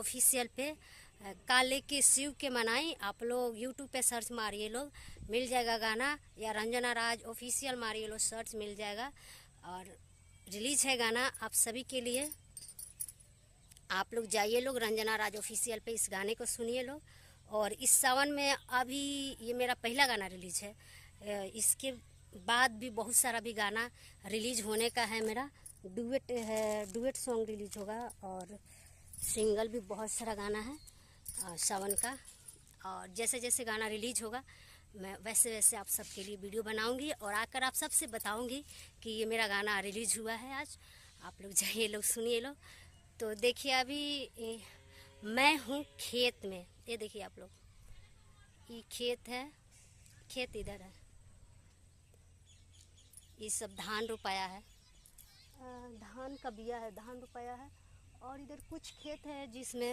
Official पे काले के शिव के मनाई। आप लोग यूट्यूब पे सर्च मारिए लोग, मिल जाएगा गाना, या रंजना राज ऑफिशियल मारिए लोग, सर्च मिल जाएगा। और रिलीज है गाना आप सभी के लिए। आप लोग जाइए लोग रंजना राज ऑफिशियल पे, इस गाने को सुनिए लोग। और इस सावन में अभी ये मेरा पहला गाना रिलीज है। इसके बाद भी बहुत सारा भी गाना रिलीज होने का है मेरा। डुएट है, डुएट सॉन्ग रिलीज होगा, और सिंगल भी बहुत सारा गाना है सावन का। और जैसे जैसे गाना रिलीज होगा मैं वैसे वैसे आप सबके लिए वीडियो बनाऊंगी और आकर आप सबसे बताऊंगी कि ये मेरा गाना रिलीज हुआ है आज। आप लोग जाइए लोग, सुनिए लोग। तो देखिए अभी मैं हूँ खेत में, ये देखिए आप लोग, ये खेत है, खेत इधर है, ये सब धान रोपाया है, धान का बिया है, धान रोपाया है। और इधर कुछ खेत है जिसमें